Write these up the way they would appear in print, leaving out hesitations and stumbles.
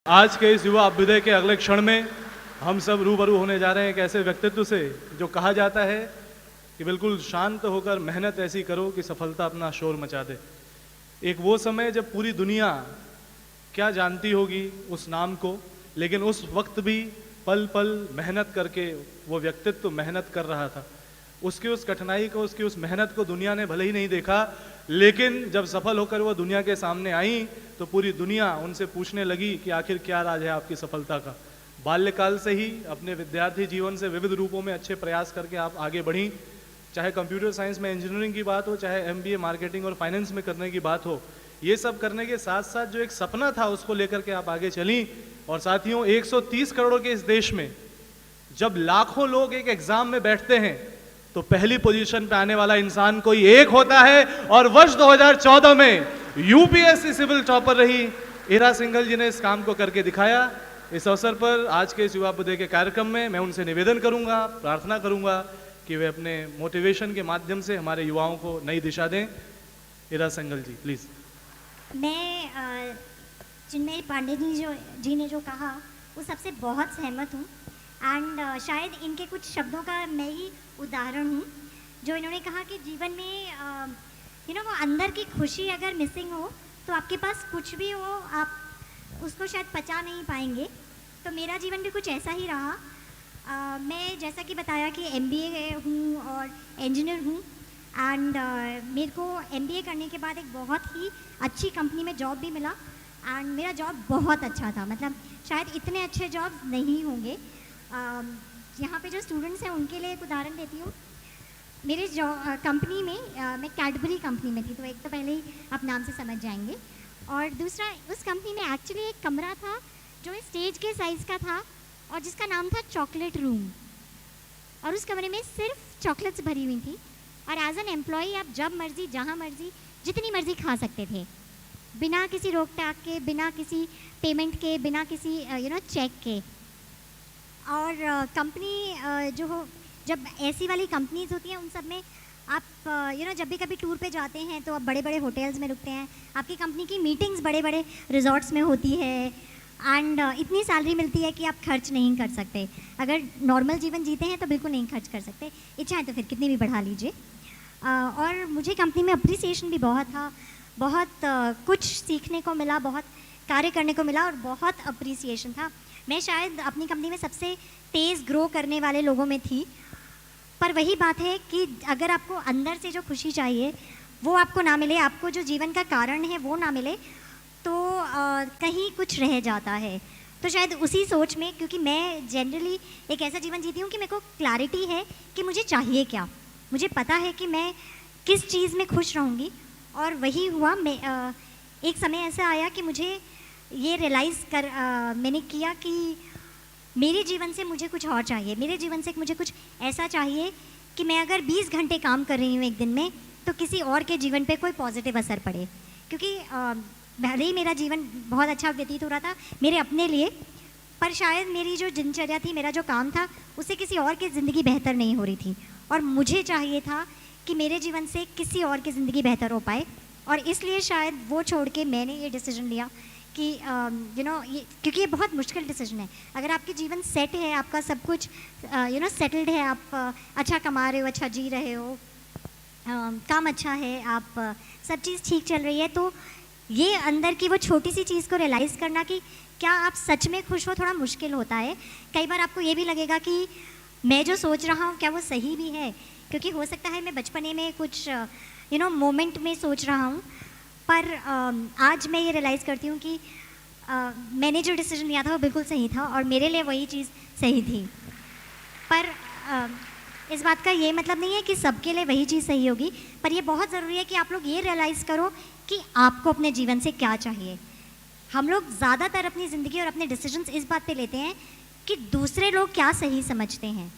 आज के इस युवा अभ्युदय के अगले क्षण में हम सब रूबरू होने जा रहे हैं एक ऐसे व्यक्तित्व से जो कहा जाता है कि बिल्कुल शांत होकर मेहनत ऐसी करो कि सफलता अपना शोर मचा दे। एक वो समय जब पूरी दुनिया क्या जानती होगी उस नाम को, लेकिन उस वक्त भी पल पल मेहनत करके वो व्यक्तित्व मेहनत कर रहा था। उसकी उस कठिनाई को, उसकी उस मेहनत को दुनिया ने भले ही नहीं देखा, लेकिन जब सफल होकर वो दुनिया के सामने आई तो पूरी दुनिया उनसे पूछने लगी कि आखिर क्या राज है आपकी सफलता का। बाल्यकाल से ही अपने विद्यार्थी जीवन से विविध रूपों में अच्छे प्रयास करके आप आगे बढ़ी, चाहे कंप्यूटर साइंस में इंजीनियरिंग की बात हो, चाहे MBA मार्केटिंग और फाइनेंस में करने की बात हो। ये सब करने के साथ साथ जो एक सपना था उसको लेकर के आप आगे चली। और साथियों, 130 करोड़ के इस देश में जब लाखों लोग एक एग्जाम में बैठते हैं तो पहली पोजीशन पे आने वाला इंसान कोई एक होता है। और वर्ष 2014 में UPSC सिविल टॉपर रही इरा सिंघल जी ने इस काम को करके दिखाया। इस अवसर पर आज के इस युवा अभ्युदय के कार्यक्रम में मैं उनसे निवेदन करूंगा, प्रार्थना करूंगा कि वे अपने मोटिवेशन के माध्यम से हमारे युवाओं को नई दिशा दें। इरा सिंघल जी प्लीज। मैं चिन्मय पांडे जी ने जो कहा वो सबसे बहुत सहमत हूँ। एंड शायद इनके कुछ शब्दों का मैं ही उदाहरण हूँ जो इन्होंने कहा कि जीवन में वो अंदर की खुशी अगर मिसिंग हो तो आपके पास कुछ भी हो आप उसको शायद पचा नहीं पाएंगे। तो मेरा जीवन भी कुछ ऐसा ही रहा। मैं जैसा कि बताया कि MBA हूँ और इंजीनियर हूँ। एंड मेरे को MBA करने के बाद एक बहुत ही अच्छी कंपनी में जॉब भी मिला। एंड मेरा जॉब बहुत अच्छा था, मतलब शायद इतने अच्छे जॉब नहीं होंगे। यहाँ पे जो स्टूडेंट्स हैं उनके लिए एक उदाहरण देती हूँ। मेरे कंपनी में मैं कैडबरी कंपनी में थी, तो एक तो पहले ही आप नाम से समझ जाएंगे। और दूसरा, उस कंपनी में एक्चुअली एक कमरा था जो स्टेज के साइज़ का था और जिसका नाम था चॉकलेट रूम। और उस कमरे में सिर्फ चॉकलेट्स भरी हुई थी। और एज एन एम्प्लॉई आप जब मर्जी, जहाँ मर्जी, जितनी मर्जी खा सकते थे, बिना किसी रोक टाक के, बिना किसी पेमेंट के, बिना किसी चेक के। और कंपनी जो हो, जब ऐसी वाली कंपनीज होती हैं उन सब में आप जब भी कभी टूर पे जाते हैं तो आप बड़े बड़े होटल्स में रुकते हैं। आपकी कंपनी की मीटिंग्स बड़े बड़े रिजॉर्ट्स में होती है। एंड इतनी सैलरी मिलती है कि आप खर्च नहीं कर सकते। अगर नॉर्मल जीवन जीते हैं तो बिल्कुल नहीं खर्च कर सकते, इच्छाएं तो फिर कितनी भी बढ़ा लीजिए। और मुझे कंपनी में अप्रिसिएशन भी बहुत था, बहुत कुछ सीखने को मिला, बहुत कार्य करने को मिला और बहुत अप्रिसिएशन था। मैं शायद अपनी कंपनी में सबसे तेज़ ग्रो करने वाले लोगों में थी। पर वही बात है कि अगर आपको अंदर से जो खुशी चाहिए वो आपको ना मिले, आपको जो जीवन का कारण है वो ना मिले, तो कहीं कुछ रह जाता है। तो शायद उसी सोच में, क्योंकि मैं जनरली एक ऐसा जीवन जीती हूँ कि मेरे को क्लैरिटी है कि मुझे चाहिए क्या, मुझे पता है कि मैं किस चीज़ में खुश रहूँगी। और वही हुआ। मैं एक समय ऐसा आया कि मुझे ये मैंने किया कि मेरे जीवन से मुझे कुछ और चाहिए। मेरे जीवन से मुझे कुछ ऐसा चाहिए कि मैं अगर 20 घंटे काम कर रही हूँ एक दिन में तो किसी और के जीवन पे कोई पॉजिटिव असर पड़े। क्योंकि भले ही मेरा जीवन बहुत अच्छा व्यतीत हो रहा था मेरे अपने लिए, पर शायद मेरी जो दिनचर्या थी, मेरा जो काम था, उससे किसी और की ज़िंदगी बेहतर नहीं हो रही थी। और मुझे चाहिए था कि मेरे जीवन से किसी और की ज़िंदगी बेहतर हो पाए। और इसलिए शायद वो छोड़ के मैंने ये डिसीजन लिया कि क्योंकि ये बहुत मुश्किल डिसीजन है। अगर आपके जीवन सेट है, आपका सब कुछ सेटल्ड है, आप अच्छा कमा रहे हो, अच्छा जी रहे हो, काम अच्छा है, आप सब चीज़ ठीक चल रही है, तो ये अंदर की वो छोटी सी चीज़ को रियलाइज़ करना कि क्या आप सच में खुश हो, थोड़ा मुश्किल होता है। कई बार आपको ये भी लगेगा कि मैं जो सोच रहा हूँ क्या वो सही भी है, क्योंकि हो सकता है मैं बचपने में कुछ मोमेंट में सोच रहा हूँ। पर आज मैं ये रियलाइज़ करती हूँ कि मैंने जो डिसीजन लिया था वो बिल्कुल सही था और मेरे लिए वही चीज़ सही थी। पर इस बात का ये मतलब नहीं है कि सबके लिए वही चीज़ सही होगी, पर ये बहुत ज़रूरी है कि आप लोग ये रियलाइज़ करो कि आपको अपने जीवन से क्या चाहिए। हम लोग ज़्यादातर अपनी ज़िंदगी और अपने डिसीजंस इस बात पे लेते हैं कि दूसरे लोग क्या सही समझते हैं,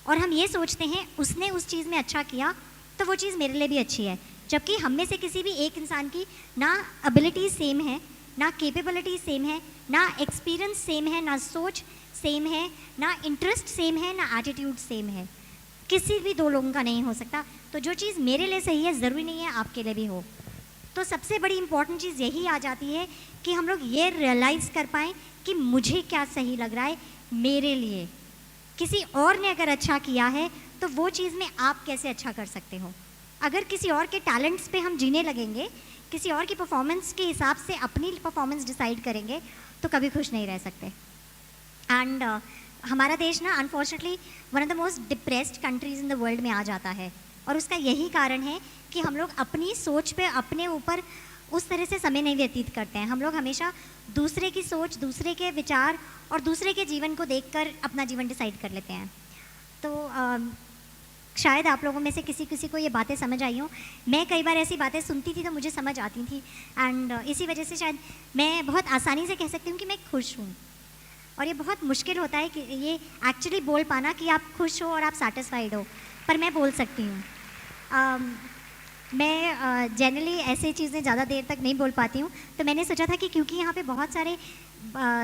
और हम ये सोचते हैं उसने उस चीज़ में अच्छा किया तो वो चीज़ मेरे लिए भी अच्छी है। जबकि हम में से किसी भी एक इंसान की ना एबिलिटी सेम है, ना कैपेबिलिटी सेम है, ना एक्सपीरियंस सेम है, ना सोच सेम है, ना इंटरेस्ट सेम है, ना एटीट्यूड सेम है। किसी भी दो लोगों का नहीं हो सकता। तो जो चीज़ मेरे लिए सही है ज़रूरी नहीं है आपके लिए भी हो। तो सबसे बड़ी इंपॉर्टेंट चीज़ यही आ जाती है कि हम लोग ये रियलाइज़ कर पाएँ कि मुझे क्या सही लग रहा है मेरे लिए। किसी और ने अगर अच्छा किया है तो वो चीज़ में आप कैसे अच्छा कर सकते हो। अगर किसी और के टैलेंट्स पे हम जीने लगेंगे, किसी और की परफॉर्मेंस के हिसाब से अपनी परफॉर्मेंस डिसाइड करेंगे, तो कभी खुश नहीं रह सकते। एंड हमारा देश ना unfortunately one of the most depressed countries in the world में आ जाता है, और उसका यही कारण है कि हम लोग अपनी सोच पे, अपने ऊपर उस तरह से समय नहीं व्यतीत करते हैं। हम लोग हमेशा दूसरे की सोच, दूसरे के विचार और दूसरे के जीवन को देखकर अपना जीवन डिसाइड कर लेते हैं। तो शायद आप लोगों में से किसी किसी को ये बातें समझ आई हों। मैं कई बार ऐसी बातें सुनती थी तो मुझे समझ आती थी, एंड इसी वजह से शायद मैं बहुत आसानी से कह सकती हूँ कि मैं खुश हूँ। और ये बहुत मुश्किल होता है कि ये एक्चुअली बोल पाना कि आप खुश हो और आप सैटिस्फाइड हो, पर मैं बोल सकती हूँ। मैं जनरली ऐसे चीज़ें ज़्यादा देर तक नहीं बोल पाती हूँ, तो मैंने सोचा था कि क्योंकि यहाँ पे बहुत सारे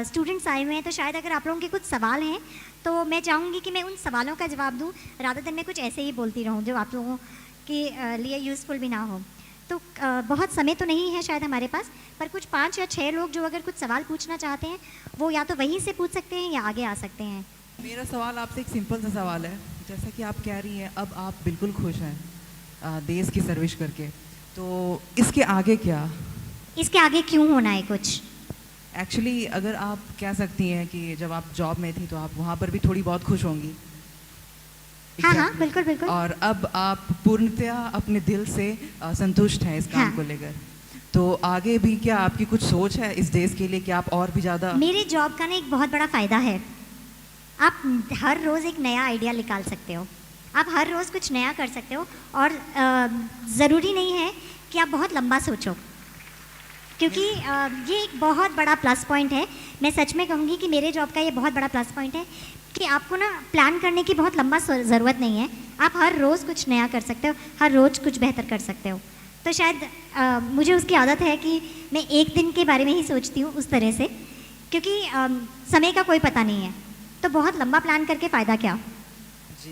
स्टूडेंट्स आए हुए हैं, तो शायद अगर आप लोगों के कुछ सवाल हैं तो मैं चाहूँगी कि मैं उन सवालों का जवाब दूँ, रादर देन मैं कुछ ऐसे ही बोलती रहूँ जो आप लोगों के लिए यूज़फुल भी ना हो। तो बहुत समय तो नहीं है शायद हमारे पास, पर कुछ 5 या 6 लोग जो अगर कुछ सवाल पूछना चाहते हैं वो या तो वहीं से पूछ सकते हैं या आगे आ सकते हैं। मेरा सवाल आपसे एक सिंपल सा सवाल है। जैसा कि आप कह रही हैं अब आप बिल्कुल खुश हैं देश की सर्विस करके, तो इसके आगे क्या? इसके आगे क्यों होना है कुछ? एक्चुअली अगर आप कह सकती हैं कि जब आप जॉब में थी तो आप वहाँ पर भी थोड़ी बहुत खुश होंगी। हाँ हाँ, बिल्कुल बिल्कुल। और अब आप पूर्णतया अपने दिल से संतुष्ट हैं इस काम हाँ। को लेकर, तो आगे भी क्या आपकी कुछ सोच है इस देश के लिए कि आप और भी ज़्यादा? मेरे जॉब का ना एक बहुत बड़ा फ़ायदा है, आप हर रोज़ एक नया आइडिया निकाल सकते हो, आप हर रोज़ कुछ नया कर सकते हो, और ज़रूरी नहीं है कि आप बहुत लंबा सोचो, क्योंकि ये एक बहुत बड़ा प्लस पॉइंट है। मैं सच में कहूँगी कि मेरे जॉब का ये बहुत बड़ा प्लस पॉइंट है कि आपको ना प्लान करने की बहुत लंबा ज़रूरत नहीं है। आप हर रोज़ कुछ नया कर सकते हो, हर रोज़ कुछ बेहतर कर सकते हो। तो शायद मुझे उसकी आदत है कि मैं एक दिन के बारे में ही सोचती हूँ उस तरह से, क्योंकि समय का कोई पता नहीं है, तो बहुत लंबा प्लान करके फ़ायदा क्या?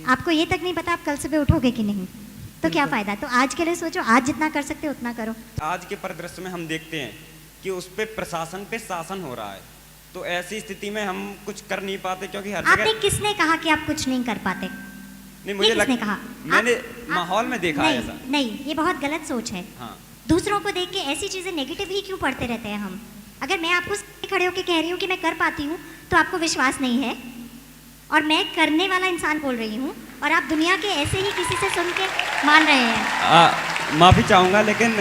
आपको ये तक नहीं पता आप कल सुबह उठोगे कि नहीं, तो क्या फ़ायदा? तो आज के लिए सोचो, आज जितना कर सकते हो उतना करो। आज के परिदृश्य में हम देखते हैं कि उस पे प्रशासन पे शासन हो रहा है, तो ऐसी स्थिति में हम कुछ कर नहीं पाते, क्योंकि हर आपने जगह। किसने कहा कि आप कुछ नहीं कर पाते? नहीं, मुझे किसने कहा? मैंने माहौल में देखा है ऐसा। नहीं, ये बहुत गलत सोच है। हाँ। दूसरों को देख के ऐसी चीज़ें नेगेटिव ही क्यों पढ़ते रहते हैं हम? अगर मैं आपको खड़े होकर कह रही हूँ कि मैं कर पाती हूँ, तो आपको विश्वास नहीं है, और मैं करने वाला इंसान बोल रही हूँ, और आप दुनिया के ऐसे ही किसी से सुन के मान रहे हैं। माफ़ी चाहूँगा, लेकिन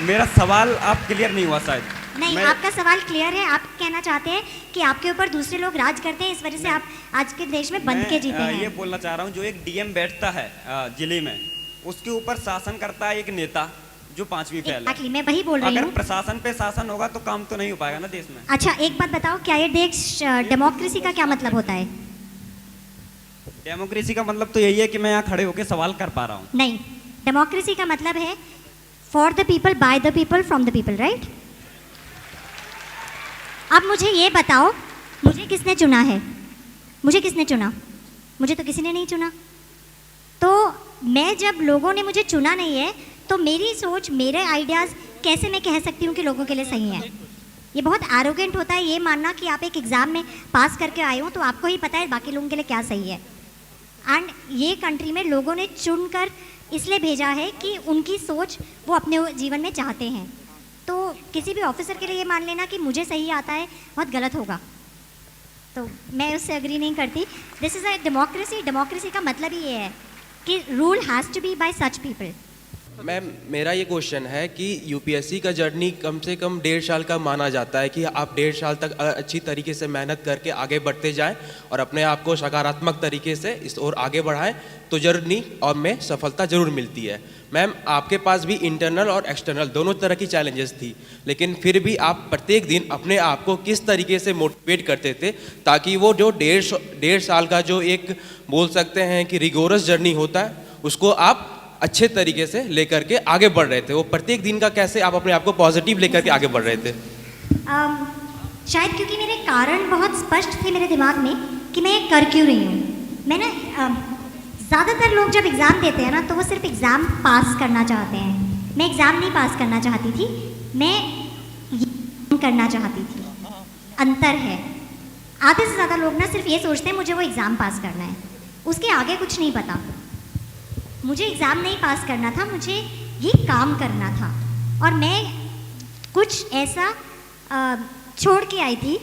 मेरा सवाल आप क्लियर नहीं हुआ शायद। नहीं, आपका सवाल क्लियर है। आप कहना चाहते हैं कि आपके ऊपर दूसरे लोग राज करते हैं, इस वजह से आप आज के देश में बंद के जीते हैं। ये बोलना चाह रहा हूँ, जो एक डीएम बैठता है जिले में, उसके ऊपर शासन करता है एक नेता जो 5वीं फैल है। मैं वही बोल रही हूँ। अगर प्रशासन पे शासन होगा तो काम तो नहीं हो पाएगा ना देश में। अच्छा, एक बात बताओ, क्या ये देश डेमोक्रेसी का क्या मतलब होता है? डेमोक्रेसी का मतलब तो यही है कि मैं यहाँ खड़े होकर सवाल कर पा रहा हूँ। नहीं, डेमोक्रेसी का मतलब है for the people, by the people, from the people, right? अब मुझे ये बताओ, मुझे किसने चुना है? मुझे किसने चुना? मुझे तो किसी ने नहीं चुना। तो मैं, जब लोगों ने मुझे चुना नहीं है, तो मेरी सोच, मेरे आइडियाज़ कैसे मैं कह सकती हूँ कि लोगों के लिए सही है? ये बहुत एरोगेंट होता है ये मानना कि आप एक एग्ज़ाम में पास करके आए हो तो आपको ही पता है बाकी लोगों के लिए क्या सही है। एंड ये कंट्री में लोगों ने चुनकर इसलिए भेजा है कि उनकी सोच वो अपने जीवन में चाहते हैं। तो किसी भी ऑफिसर के लिए ये मान लेना कि मुझे सही आता है बहुत गलत होगा, तो मैं उससे एग्री नहीं करती। This is a democracy. Democracy का मतलब ही ये है कि rule has to be by such people. Ma'am, मेरा ये क्वेश्चन है कि यूपीएससी का जर्नी कम से कम 1.5 साल का माना जाता है कि आप 1.5 साल तक अच्छी तरीके से मेहनत करके आगे बढ़ते जाएं और अपने आप को सकारात्मक तरीके से इस ओर आगे बढ़ाएं तो जर्नी और में सफलता ज़रूर मिलती है। मैम, आपके पास भी इंटरनल और एक्सटर्नल दोनों तरह की चैलेंजेस थी, लेकिन फिर भी आप प्रत्येक दिन अपने आप को किस तरीके से मोटिवेट करते थे ताकि वो जो 1.5 साल का जो एक बोल सकते हैं कि रिगोरस जर्नी होता है उसको आप अच्छे तरीके से लेकर के आगे बढ़ रहे थे? वो प्रत्येक दिन का कैसे आप अपने आप को पॉजिटिव लेकर के आगे बढ़ रहे थे? शायद क्योंकि मेरे कारण बहुत स्पष्ट थे मेरे दिमाग में कि मैं कर क्यों रही हूँ। मैं ना ज़्यादातर लोग जब एग्ज़ाम देते हैं ना तो वो सिर्फ एग्ज़ाम पास करना चाहते हैं। मैं एग्ज़ाम नहीं पास करना चाहती थी, मैं करना चाहती थी। अंतर है। आधे से ज़्यादा लोग ना सिर्फ ये सोचते हैं मुझे वो एग्ज़ाम पास करना है, उसके आगे कुछ नहीं पता। मुझे एग्ज़ाम नहीं पास करना था, मुझे ये काम करना था, और मैं कुछ ऐसा छोड़ के आई थी,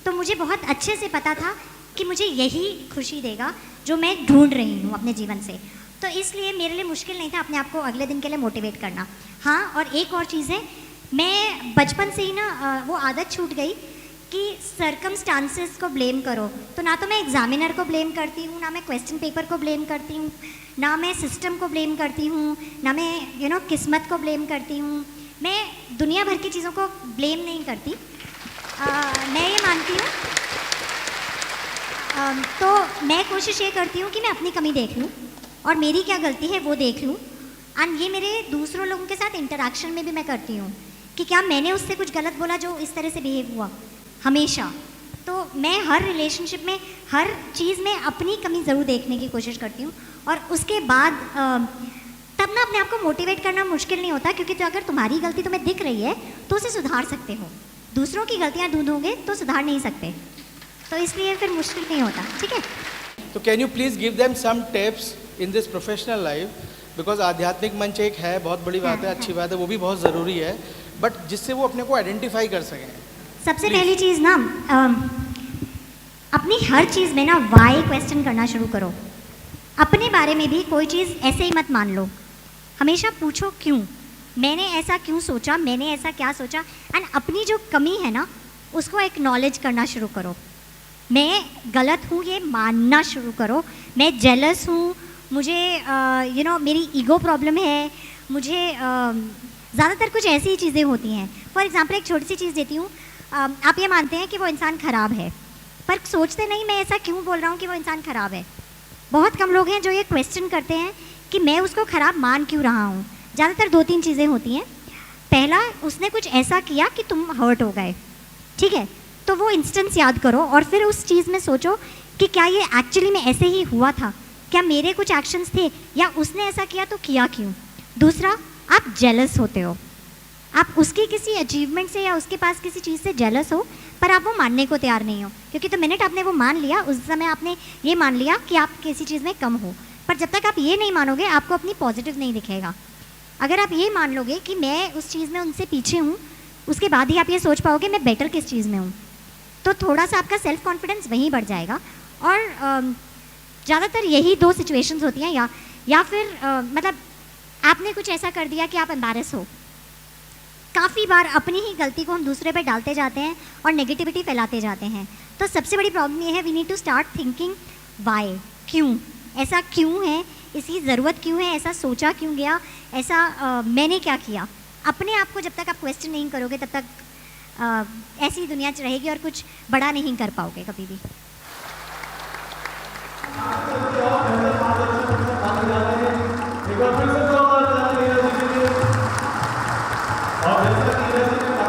तो मुझे बहुत अच्छे से पता था कि मुझे यही खुशी देगा जो मैं ढूंढ रही हूँ अपने जीवन से। तो इसलिए मेरे लिए मुश्किल नहीं था अपने आप को अगले दिन के लिए मोटिवेट करना। हाँ, और एक और चीज़ है, मैं बचपन से ही ना वो आदत छूट गई कि सर्कमस्टांसेस को ब्लेम करो। तो ना तो मैं एग्जामिनर को ब्लेम करती हूँ, ना मैं क्वेश्चन पेपर को ब्लेम करती हूँ, ना मैं सिस्टम को ब्लेम करती हूँ, ना मैं किस्मत को ब्लेम करती हूँ। मैं दुनिया भर की चीज़ों को ब्लेम नहीं करती। मैं ये मानती हूँ, तो मैं कोशिश ये करती हूँ कि मैं अपनी कमी देख लूँ और मेरी क्या गलती है वो देख लूँ। एंड ये मेरे दूसरों लोगों के साथ इंटरेक्शन में भी मैं करती हूँ कि क्या मैंने उससे कुछ गलत बोला जो इस तरह से बिहेव हुआ, हमेशा। तो मैं हर रिलेशनशिप में, हर चीज़ में अपनी कमी ज़रूर देखने की कोशिश करती हूँ, और उसके बाद तब ना अपने आप को मोटिवेट करना मुश्किल नहीं होता, क्योंकि तो अगर तुम्हारी गलती तुम्हें दिख रही है तो उसे सुधार सकते हो। दूसरों की गलतियाँ ढूंढोगे तो सुधार नहीं सकते, तो इसलिए फिर मुश्किल नहीं होता। ठीक है, तो can you please give them some tips in this professional life, because आध्यात्मिक मंच एक है, बहुत बड़ी बात है, अच्छी बात है, वो भी बहुत ज़रूरी है, बट जिससे वो अपने को आइडेंटिफाई कर सकें। सबसे पहली चीज़ ना, अपनी हर चीज़ में ना वाई क्वेश्चन करना शुरू करो। अपने बारे में भी कोई चीज़ ऐसे ही मत मान लो, हमेशा पूछो क्यों, मैंने ऐसा क्यों सोचा, मैंने ऐसा क्या सोचा। एंड अपनी जो कमी है ना उसको एक्नॉलेज करना शुरू करो। मैं गलत हूँ ये मानना शुरू करो। मैं जेलस हूँ, मुझे मेरी ईगो प्रॉब्लम है, मुझे ज़्यादातर कुछ ऐसी ही चीज़ें होती हैं। फॉर एग्ज़ाम्पल एक छोटी सी चीज़ देती हूँ, आप ये मानते हैं कि वो इंसान ख़राब है, पर सोचते नहीं मैं ऐसा क्यों बोल रहा हूँ कि वो इंसान ख़राब है। बहुत कम लोग हैं जो ये क्वेश्चन करते हैं कि मैं उसको ख़राब मान क्यों रहा हूँ। ज़्यादातर 2-3 चीज़ें होती हैं। पहला, उसने कुछ ऐसा किया कि तुम हर्ट हो गए, ठीक है, तो वो इंस्टेंस याद करो और फिर उस चीज़ में सोचो कि क्या ये एक्चुअली में ऐसे ही हुआ था, क्या मेरे कुछ एक्शंस थे, या उसने ऐसा किया तो किया क्यों। दूसरा, आप जेलस होते हो, आप उसकी किसी अचीवमेंट से या उसके पास किसी चीज़ से जेलस हो, पर आप वो मानने को तैयार नहीं हो, क्योंकि तो मिनट आपने वो मान लिया, उस समय आपने ये मान लिया कि आप किसी चीज़ में कम हो। पर जब तक आप ये नहीं मानोगे आपको अपनी पॉजिटिव नहीं दिखेगा। अगर आप ये मान लोगे कि मैं उस चीज़ में उनसे पीछे हूँ, उसके बाद ही आप ये सोच पाओगे मैं बेटर किस चीज़ में हूँ, तो थोड़ा सा आपका सेल्फ कॉन्फिडेंस वहीं बढ़ जाएगा। और ज़्यादातर यही 2 सिचुएशंस होती हैं, या फिर मतलब आपने कुछ ऐसा कर दिया कि आप एम्बैरेस हो। काफ़ी बार अपनी ही गलती को हम दूसरे पे डालते जाते हैं और नेगेटिविटी फैलाते जाते हैं। तो सबसे बड़ी प्रॉब्लम ये है, we need to start thinking why, क्यों, ऐसा क्यों है, इसकी ज़रूरत क्यों है, ऐसा सोचा क्यों गया, ऐसा मैंने क्या किया। अपने आप को जब तक आप क्वेश्चन नहीं करोगे तब तक ऐसी दुनिया रहेगी और कुछ बड़ा नहीं कर पाओगे कभी भी।